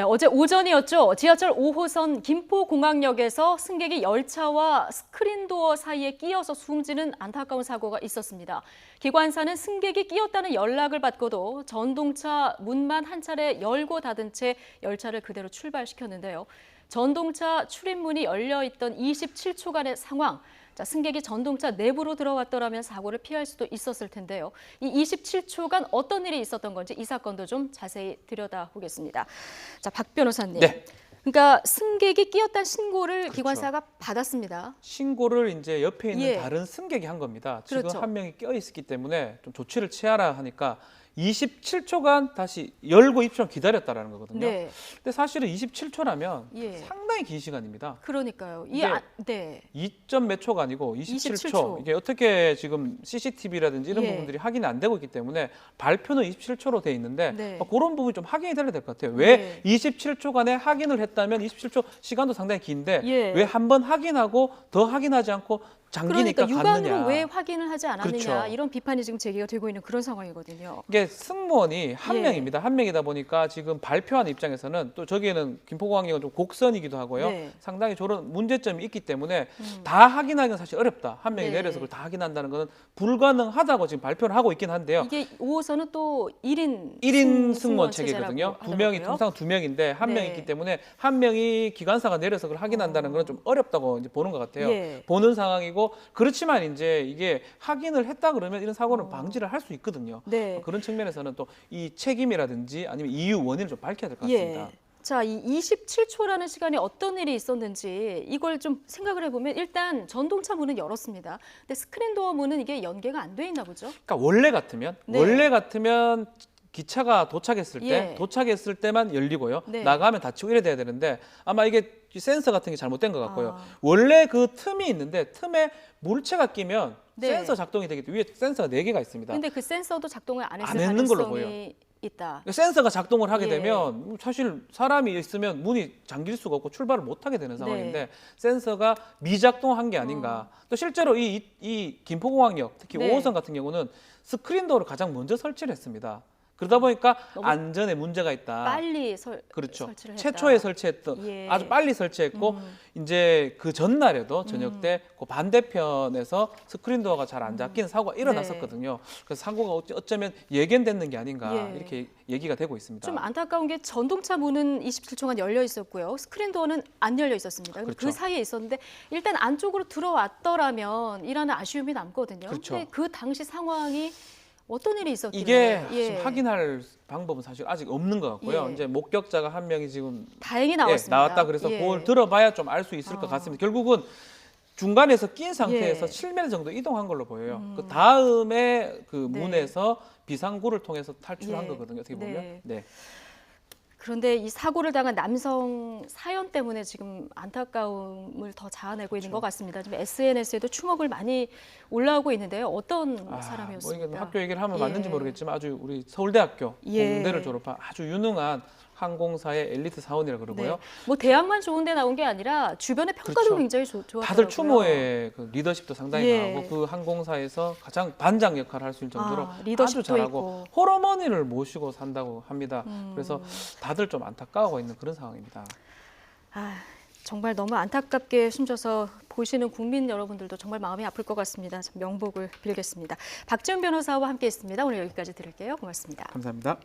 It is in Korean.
어제 오전이었죠. 지하철 5호선 김포공항역에서 승객이 열차와 스크린도어 사이에 끼어서 숨지는 안타까운 사고가 있었습니다. 기관사는 승객이 끼었다는 연락을 받고도 전동차 문만 한 차례 열고 닫은 채 열차를 그대로 출발시켰는데요. 전동차 출입문이 열려 있던 27초간의 상황. 승객이 전동차 내부로 들어왔더라면 사고를 피할 수도 있었을 텐데요. 이 27초간 어떤 일이 있었던 건지 이 사건도 좀 자세히 들여다보겠습니다. 박 변호사님. 네. 그러니까 승객이 끼었다는 신고를 그렇죠. 기관사가 받았습니다. 신고를 이제 옆에 있는 예. 다른 승객이 한 겁니다. 지금 그렇죠. 한 명이 껴 있었기 때문에 좀 조치를 취하라 하니까 27초간 다시 열고 입장 기다렸다라는 거거든요. 네. 근데 사실은 27초라면 예. 상당히 긴 시간입니다. 그러니까요. 네. 2점 몇 초가 아니고 27초. 27초. 이게 어떻게 지금 CCTV라든지 이런 예. 부분들이 확인이 안 되고 있기 때문에 발표는 27초로 돼 있는데 네. 그런 부분이 좀 확인이 돼야 될 것 같아요. 왜 예. 27초간에 확인을 했다면 27초 시간도 상당히 긴데 예. 왜 한 번 확인하고 더 확인하지 않고 장기니까 그러니까 갔느냐. 육안으로 왜 확인을 하지 않았느냐. 그렇죠. 이런 비판이 지금 제기가 되고 있는 그런 상황이거든요. 이게 승무원이 한 예. 명입니다. 한 명이다 보니까 지금 발표하는 입장에서는 또 저기에는 김포공항역은 좀 곡선이기도 하고요. 네. 상당히 저런 문제점이 있기 때문에 다 확인하기는 사실 어렵다. 한 명이 네. 내려서 그걸 다 확인한다는 것은 불가능하다고 지금 발표를 하고 있긴 한데요. 이게 5호선은 또 1인 1인 승무원 체계거든요. 두 명이 하더라고요. 통상 두 명인데 한 네. 명이 있기 때문에 한 명이 기관사가 내려서 그걸 확인한다는 건 좀 어렵다고 이제 보는 것 같아요. 예. 보는 상황이고 그렇지만 이제 이게 확인을 했다 그러면 이런 사고는 방지를 할 수 있거든요. 네. 그런 측면에서는 또 이 책임이라든지 아니면 이유 원인을 좀 밝혀야 될 것 같습니다. 예. 자, 이 27초라는 시간에 어떤 일이 있었는지 이걸 좀 생각을 해보면 일단 전동차 문은 열었습니다. 근데 스크린도어 문은 이게 연계가 안 돼 있나 보죠? 그러니까 원래 같으면 기차가 예. 도착했을 때만 열리고요. 네. 나가면 닫히고 이래 돼야 되는데 아마 이게 센서 같은 게 잘못된 것 같고요. 아. 원래 그 틈이 있는데 틈에 물체가 끼면 네. 센서 작동이 되기 때문에 위에 센서가 4개가 있습니다. 근데 그 센서도 작동을 안 했을 안 했는 걸로 가능성이 있다. 센서가 작동을 하게 예. 되면 사실 사람이 있으면 문이 잠길 수가 없고 출발을 못 하게 되는 상황인데 네. 센서가 미작동한 게 아닌가. 또 실제로 이 김포공항역 특히 네. 5호선 같은 경우는 스크린도어를 가장 먼저 설치를 했습니다. 그러다 보니까 너무 안전에 문제가 있다. 빨리 그렇죠. 설치를 했다. 최초에 설치했던 예. 아주 빨리 설치했고 이제 그 전날에도 저녁 때 그 반대편에서 스크린도어가 잘 안 잡히는 사고가 일어났었거든요. 그래서 사고가 어쩌면 예견됐는 게 아닌가 예. 이렇게 얘기가 되고 있습니다. 좀 안타까운 게 전동차 문은 27초간 열려 있었고요. 스크린도어는 안 열려 있었습니다. 그렇죠. 그 사이에 있었는데 일단 안쪽으로 들어왔더라면 이라는 아쉬움이 남거든요. 그렇죠. 근데 그 당시 상황이 어떤 일이 있었길래 이게 예. 지금 확인할 방법은 사실 아직 없는 것 같고요. 예. 이제 목격자가 한 명이 지금 다행히 나왔습니다. 나왔다 그래서 예. 그걸 들어봐야 좀 알 수 있을 것 같습니다. 결국은 중간에서 낀 상태에서 예. 7m 정도 이동한 걸로 보여요. 그 다음에 그 네. 문에서 비상구를 통해서 탈출한 예. 거거든요. 어떻게 보면. 네. 네. 그런데 이 사고를 당한 남성 사연 때문에 지금 안타까움을 더 자아내고 있는 그렇죠. 것 같습니다. 지금 SNS에도 추모글 많이 올라오고 있는데요. 어떤 뭐 사람이었습니까? 이건 학교 얘기를 하면 예. 맞는지 모르겠지만 아주 우리 서울대학교 예. 공대를 졸업한 아주 유능한 항공사의 엘리트 사원이라 그러고요. 네. 뭐 대학만 좋은데 나온 게 아니라 주변의 평가도 그렇죠. 굉장히 좋았더라고요. 다들 추모의 그 리더십도 상당히 예. 강하고 그 항공사에서 가장 반장 역할을 할 수 있는 정도로 리더십도 아주 잘하고 있고. 홀어머니를 모시고 산다고 합니다. 그래서 다들 좀 안타까워하고 있는 그런 상황입니다. 정말 너무 안타깝게 숨져서 보시는 국민 여러분들도 정말 마음이 아플 것 같습니다. 참 명복을 빌겠습니다. 박지훈 변호사와 함께했습니다. 오늘 여기까지 드릴게요. 고맙습니다. 감사합니다.